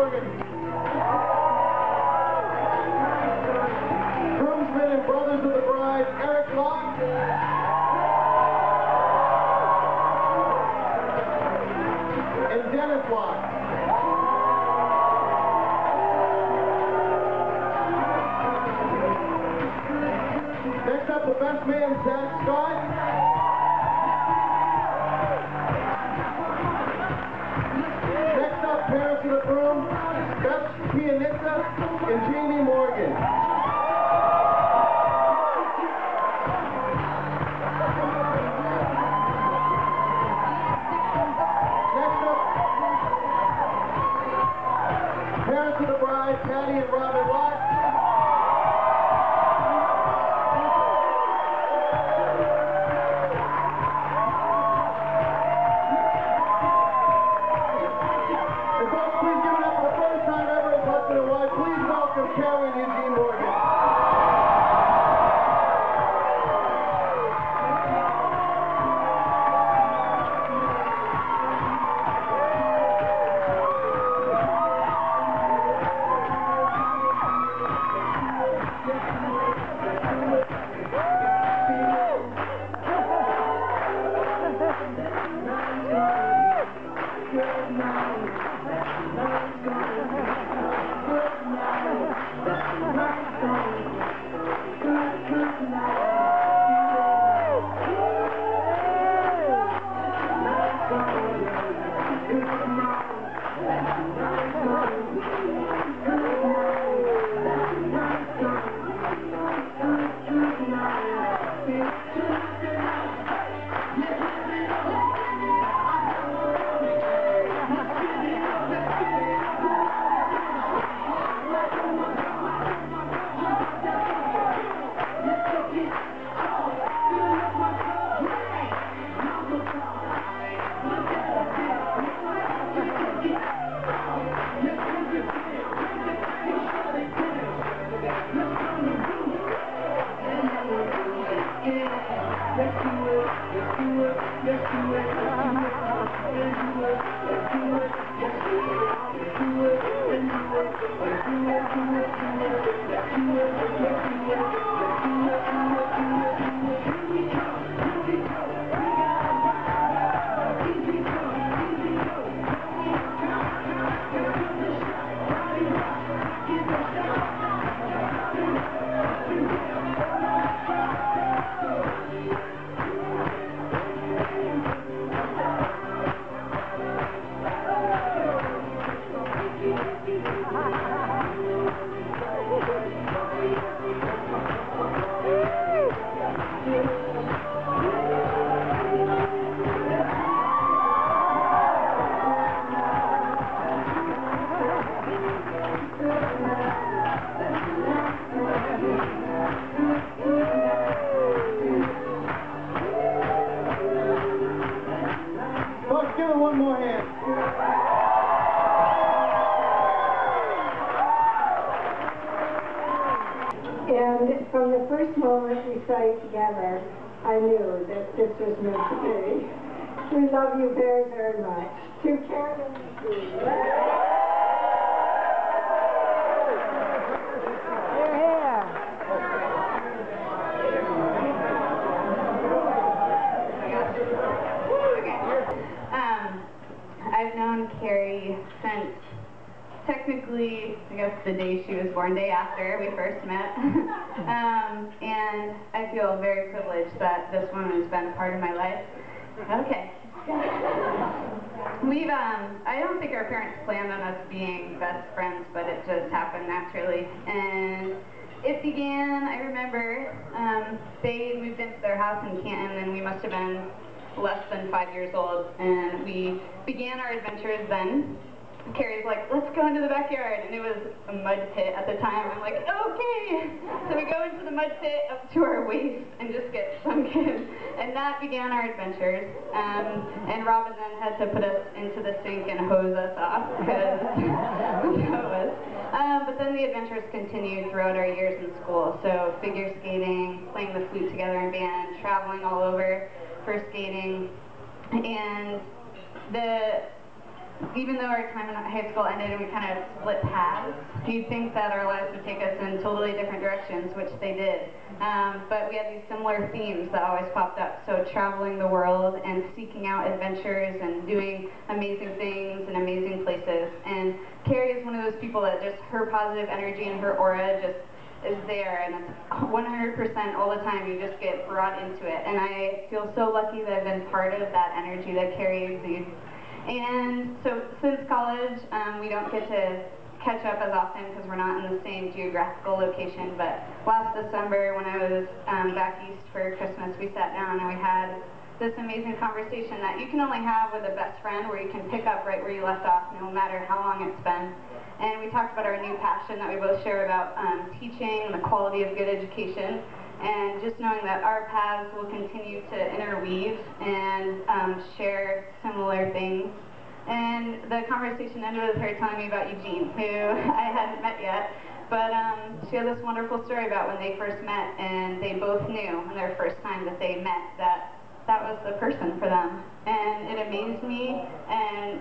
Morgan. Groomsmen and brothers of the bride, Eric Locke. And Dennis Locke. Next up, the best man, Zach Scott. Next up, parents of the groom, Beth Pianista and Jamie Morgan. Next up, parents of the bride, Patty and Robin Locke. Carrie and Eugene Morgan. Folks, give it one more hand. And from the first moment we studied together, I knew that this was meant to be. We love you very, very much. To Karen and Steve. I've known Carrie since technically, I guess the day she was born, day after we first met. And I feel very privileged that this woman has been a part of my life. Okay. I don't think our parents planned on us being best friends, but it just happened naturally. And it began, I remember, they moved into their house in Canton, and we must have been less than 5 years old, and we began our adventures then. Carrie's like, let's go into the backyard, and it was a mud pit at the time. I'm like, okay! So we go into the mud pit up to our waist and just get sunk in, and that began our adventures. And Robin then had to put us into the sink and hose us off, because you know it was. But then the adventures continued throughout our years in school, so figure skating, playing the flute together in band, traveling all over for skating, and even though our time in high school ended and we kind of split paths, you'd think that our lives would take us in totally different directions, which they did. But we had these similar themes that always popped up. So traveling the world and seeking out adventures and doing amazing things in amazing places. And Carrie is one of those people that just her positive energy and her aura just is there, and it's 100% all the time. You just get brought into it. And I feel so lucky that I've been part of that energy that Carrie exudes. And so since college, we don't get to catch up as often because we're not in the same geographical location, but last December when I was back east for Christmas, we sat down and we had this amazing conversation that you can only have with a best friend, where you can pick up right where you left off no matter how long it's been. And we talked about our new passion that we both share about teaching and the quality of good education, and just knowing that our paths will continue to interweave and share similar things. And the conversation ended with her telling me about Eugene, who I hadn't met yet, but she had this wonderful story about when they first met, and they both knew on their first time that they met that that was the person for them. And it amazed me, and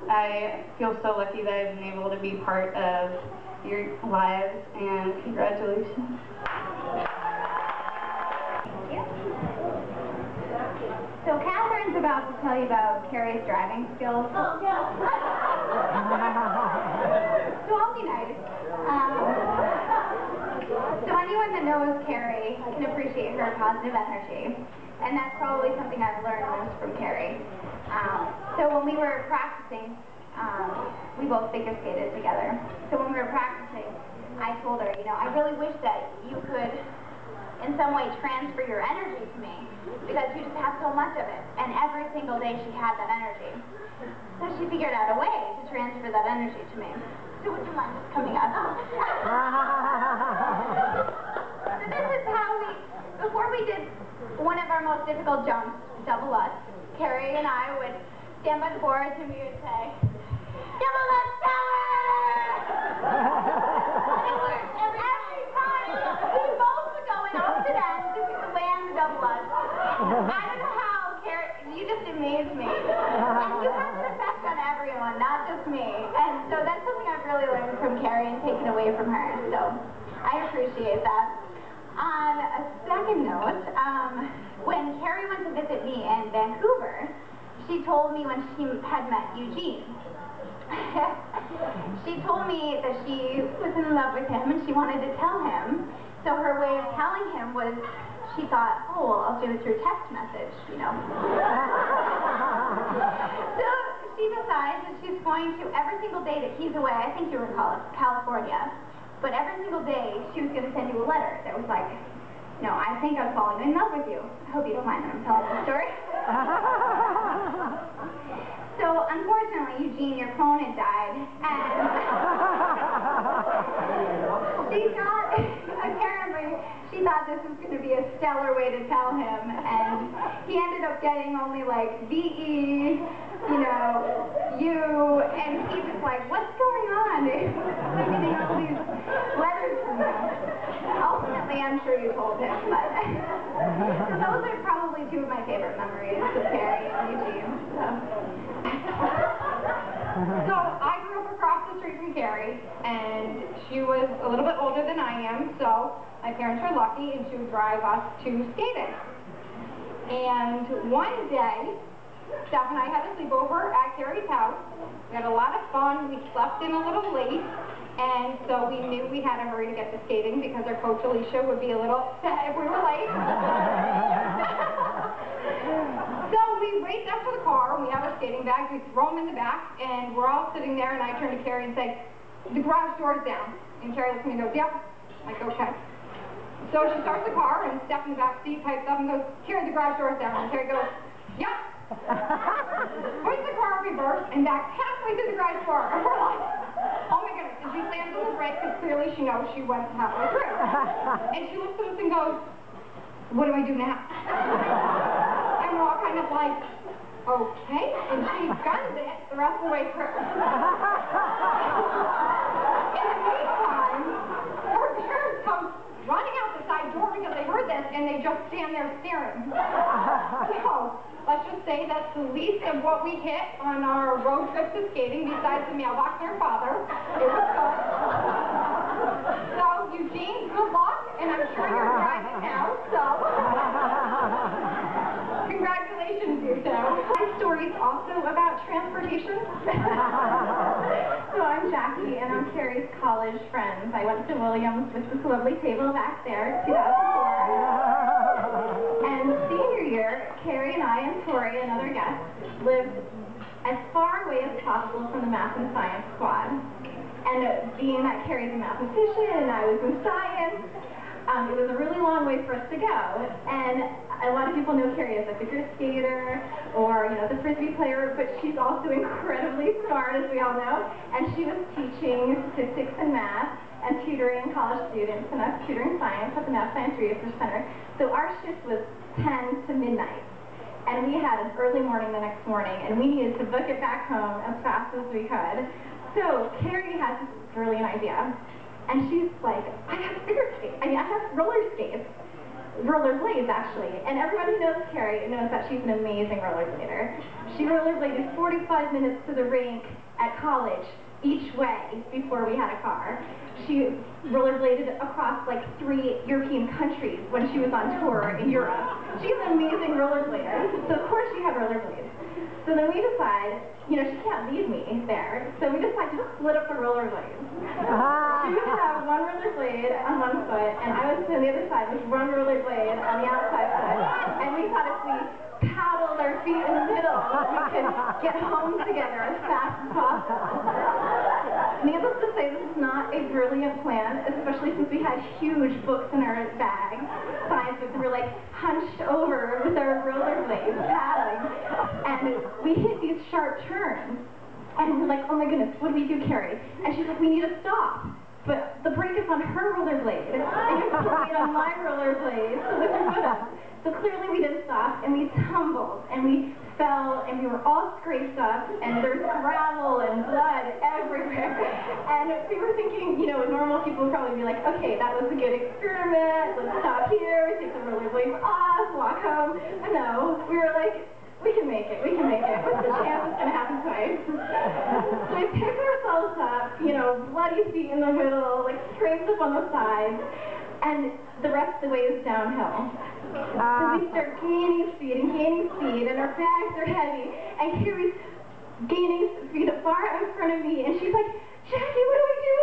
I feel so lucky that I've been able to be part of your lives, and congratulations. Thank you. So Catherine's about to tell you about Carrie's driving skills. Oh, yeah. So I'll be nice. So anyone that knows Carrie can appreciate her positive energy, and that's probably something I've learned most from Carrie. So when we were practicing, we both figure skated together. So when we were practicing, I told her, you know, I really wish that you could in some way transfer your energy to me, because you just have so much of it, and every single day she had that energy. So she figured out a way to transfer that energy to me. So would you mind just coming up? So this is how before we did one of our most difficult jumps, double Lutz, Carrie and I would stand by the boards and we would say, double Lutz tower! And it worked every time. We both would go in opposite ends and we would land the double Lutz. I don't know how, Carrie, you just amazed me. And you have an effect on everyone, not just me. And so that's something I've really learned from Carrie and taken away from her. So I appreciate that. On a second note, when Carrie went to visit me in Vancouver, she told me when she had met Eugene. She told me that she was in love with him and she wanted to tell him. So her way of telling him was, she thought, oh, well, I'll do it through text message, you know. So she decides that she's going to, every single day that he's away, I think you were in California, but every single day she was going to send you a letter that was like, no, I think I'm falling in love with you. I hope you don't mind that I'm telling the story. So unfortunately, Eugene, your phone had died, and she thought, apparently, she thought this was going to be a stellar way to tell him, and he ended up getting only like VE, you know, you, and he was like, what's going on? I'm getting all these letters from him. Ultimately, I'm sure you told him, but so those are probably two of my favorite memories of Carrie and Eugene. So I grew up across the street from Carrie, and she was a little bit older than I am, so my parents were lucky, and she would drive us to skating. And one day, Steph and I had a sleepover at Carrie's house. We had a lot of fun. We slept in a little late, and so we knew we had to hurry to get to skating because our coach Alicia would be a little upset if we were late. So we raced up to the car, and we have our skating bags. We throw them in the back, and we're all sitting there, and I turn to Carrie and say, the garage door's down. And Carrie looks at me and goes, yep. I'm like, okay. So she starts the car, and Steph in the back seat pipes up and goes, Carrie, the garage door's down. And Carrie goes, yep. Puts the car in reverse and backs halfway through the garage door. And we're like, oh my goodness. And she slams on the brake because clearly she knows she went halfway through. And she looks at us and goes, what do I do now? And we're all kind of like, okay. And she guns it the rest of the way through. In the meantime, her parents come running out the side door because they heard this, and they just stand there staring. So So, let's just say that's the least of what we hit on our road trip to skating, besides the mailbox and our father. It was good. So, Eugene, good luck, and I'm sure you're driving now, so congratulations, you two. My story's also about transportation. So I'm Jackie, and I'm Carrie's college friend. I went to Williams with this lovely table back there, 2004. And senior year, Carrie and I and Tori, another guest, lived as far away as possible from the math and science squad. And being that Carrie's a mathematician and I was in science, it was a really long way for us to go. And a lot of people know Carrie as a figure skater or, the Frisbee player, but she's also incredibly smart, as we all know. And she was teaching statistics and math and tutoring college students, and us tutoring science at the Math Science Research Center. So our shift was 10 to midnight. And we had an early morning the next morning, and we needed to book it back home as fast as we could. So Carrie has this brilliant idea. And she's like, I have roller skates. Rollerblades, actually. And everyone who knows Carrie knows that she's an amazing rollerblader. She rollerbladed 45 minutes to the rink at college each way before we had a car. She rollerbladed across like 3 European countries when she was on tour in Europe. She's an amazing rollerblader. So of course she had rollerblades. So then we decide, she can't leave me there. So we decide to split up the rollerblades. She would have one rollerblade on one foot, and I was on the other side with one rollerblade on the outside foot. And we thought if we paddled our feet in the middle, we could get home together as fast as possible. Needless to say, this is not a brilliant plan, especially since we had huge books in our bags, science books, and we're like hunched over with our rollerblades paddling. And we hit these sharp turns. And we're like, oh my goodness, what do we do, Carrie? And she's like, we need to stop. But the brake is on her rollerblade, and it's on my rollerblade, so that we're good. So clearly we didn't stop, and we tumbled, and we fell, and we were all scraped up, and there was gravel and blood everywhere. And we were thinking, normal people would probably be like, okay, that was a good experiment, let's stop here, take the rollerblades off, walk home. But no, we were like, we can make it. What's the chance it's going to happen twice? So we pick ourselves up, bloody feet in the middle, like scrapes up on the sides, and the rest of the way is downhill. So we start gaining speed, and our bags are heavy, and Carrie's gaining speed far in front of me, and she's like, Jackie, what do I do?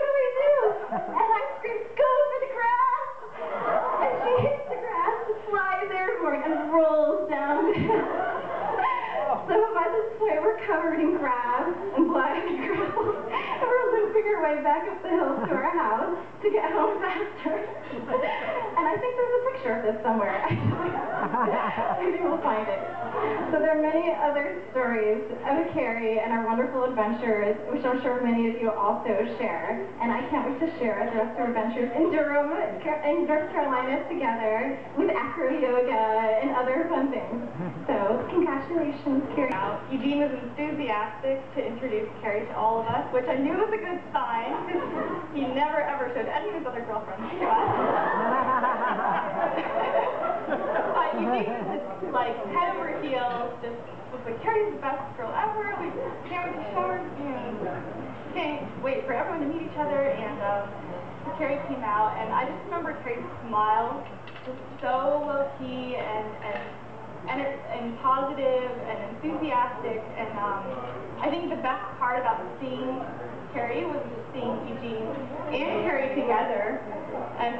And I scream, go for the grass! And she hits the grass, flies airborne, and rolls down. So by this point, we're covered in grass and blood and gravel, and we're limping our way back up the hill to our house to get home faster. And I think there's a picture of this somewhere. Maybe we'll find it. So there are many other stories of Carrie and our wonderful adventures, which I'm sure many of you also share. And I can't wait to share the rest of our adventures in Durham, in North Carolina, together with acro yoga and other fun things. So congratulations, Carrie. Eugene was enthusiastic to introduce Carrie to all of us, which I knew was a good sign, because he never ever showed any of his other girlfriends to us. But Eugene was just like head over heels, just was like, Carrie's the best girl ever, we can't wait to show her, can't wait for everyone to meet each other. And Carrie came out, and I just remember Carrie's smile, just so low-key and positive and enthusiastic. And I think the best part about seeing Carrie was just seeing Eugene and Carrie together, and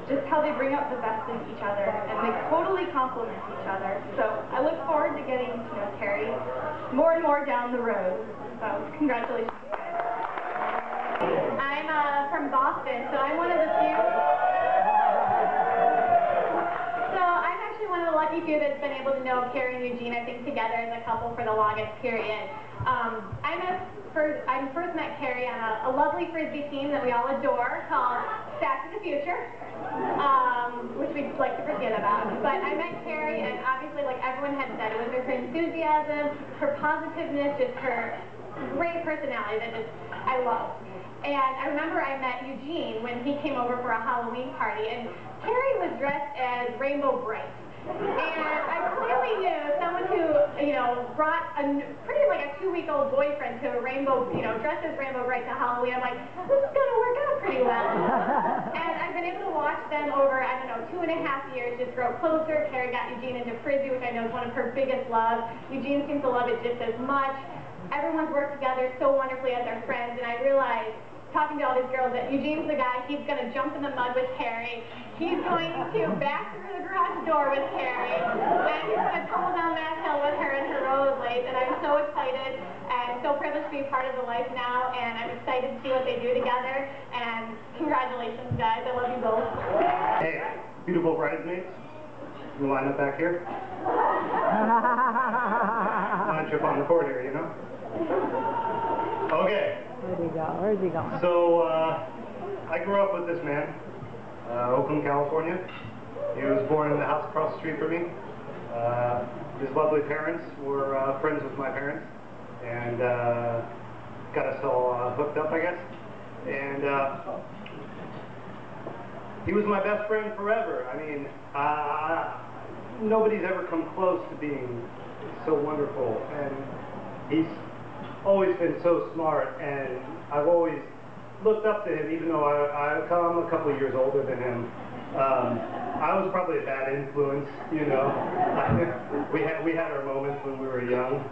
just how they bring out the best in each other, and they totally complement each other. So I look forward to getting to know Carrie more and more down the road. So congratulations. I'm from Boston, so I'm one of the few. So I'm actually one of the lucky few that's been able to know Carrie and Eugene, I think, together as a couple for the longest period. I first met Carrie on a lovely Frisbee team that we all adore called Back to the Future, which we'd like to forget about. But I met Carrie, and obviously, like everyone had said, it was her enthusiasm, her positiveness, just her great personality that just I loved. And I remember I met Eugene when he came over for a Halloween party, and Carrie was dressed as Rainbow Bright. And I clearly knew someone who, brought pretty like a 2-week-old boyfriend to a rainbow, dressed as Rainbow Bright to Halloween. I'm like, this is going to work out pretty well. And I've been able to watch them over, 2.5 years just grow closer. Carrie got Eugene into Frisbee, which I know is one of her biggest loves. Eugene seems to love it just as much. Everyone's worked together so wonderfully as their friends, and I realized, talking to all these girls, that Eugene's the guy. He's going to jump in the mud with Carrie. He's going to back through the garage door with Carrie, and he's going to tumble down that hill with her in her rollerblades. And I'm so excited and so privileged to be part of the life now, and I'm excited to see what they do together. And congratulations, guys. I love you both. Hey, beautiful bridesmaids. You line up back here. Line trip on the court here, Okay. Where's he going? Where's he going? So, I grew up with this man, Oakland, California. He was born in the house across the street from me. His lovely parents were friends with my parents, and got us all hooked up, I guess. And he was my best friend forever. I mean, nobody's ever come close to being so wonderful, and he's always been so smart, and I've always looked up to him, even though I'm a couple of years older than him. I was probably a bad influence, we had our moments when we were young.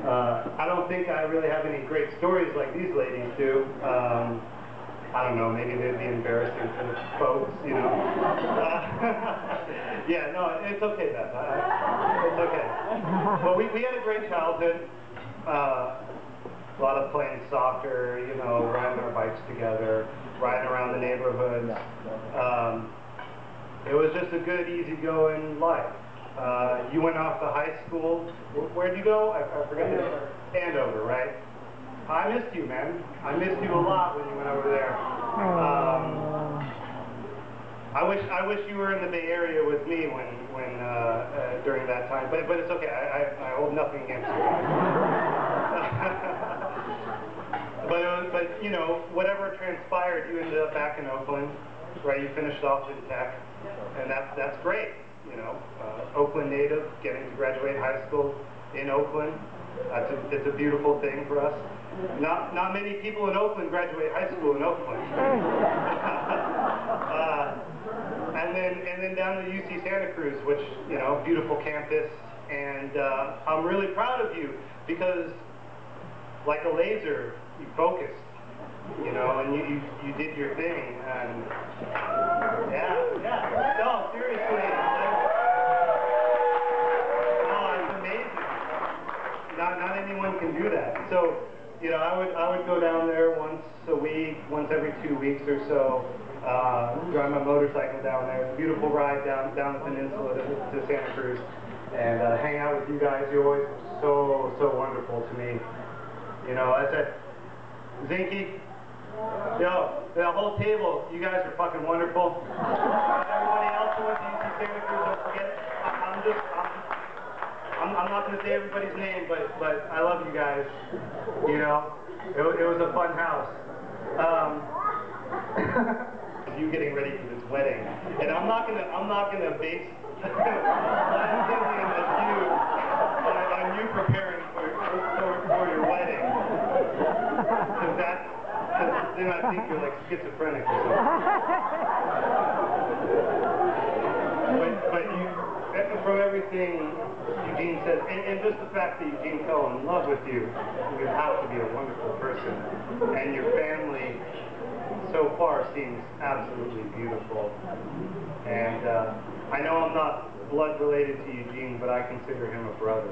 I don't think I really have any great stories like these ladies do. I don't know, maybe they'd be embarrassing for the folks, Yeah, no, it's okay, Beth. It's okay. But we had a great childhood. A lot of playing soccer, riding our bikes together, riding around the neighborhoods. It was just a good, easygoing life. You went off to high school. Where'd you go? I forget the name. Andover, right? I missed you, man. I missed you a lot when you went over there. I wish you were in the Bay Area with me when during that time, but it's okay. I hold nothing against you guys. but whatever transpired, you ended up back in Oakland, right? You finished off in tech, and that's great. Oakland native, getting to graduate high school in Oakland. It's a beautiful thing for us. Not many people in Oakland graduate high school in Oakland. And then down to UC Santa Cruz, which, beautiful campus, and I'm really proud of you because, like a laser, you focused, and you did your thing, and yeah, no, seriously, it's amazing. Not anyone can do that. So, I would go down there once a week, once every 2 weeks or so. Drive my motorcycle down there. It's a beautiful ride down the peninsula to Santa Cruz, and hang out with you guys. You're always so wonderful to me. I said, Zinky, the whole table, you guys are fucking wonderful. Everybody else who went to UC Santa Cruz, don't forget it. I'm not going to say everybody's name, but I love you guys. It was a fun house. You getting ready for this wedding, and I'm not gonna base my opinion of you on you preparing for your wedding, because then I think you're like schizophrenic or something. But you, from everything Eugene said, and just the fact that Eugene fell in love with you, you have to be a wonderful person, and your family so far seems absolutely beautiful. And I know I'm not blood related to Eugene, but I consider him a brother.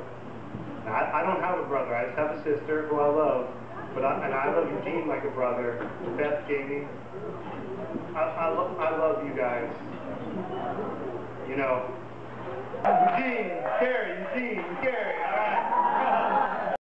Now, I don't have a brother. I just have a sister who I love, and I love Eugene like a brother. Beth, Jamie, I love you guys. Eugene, Carrie, all right.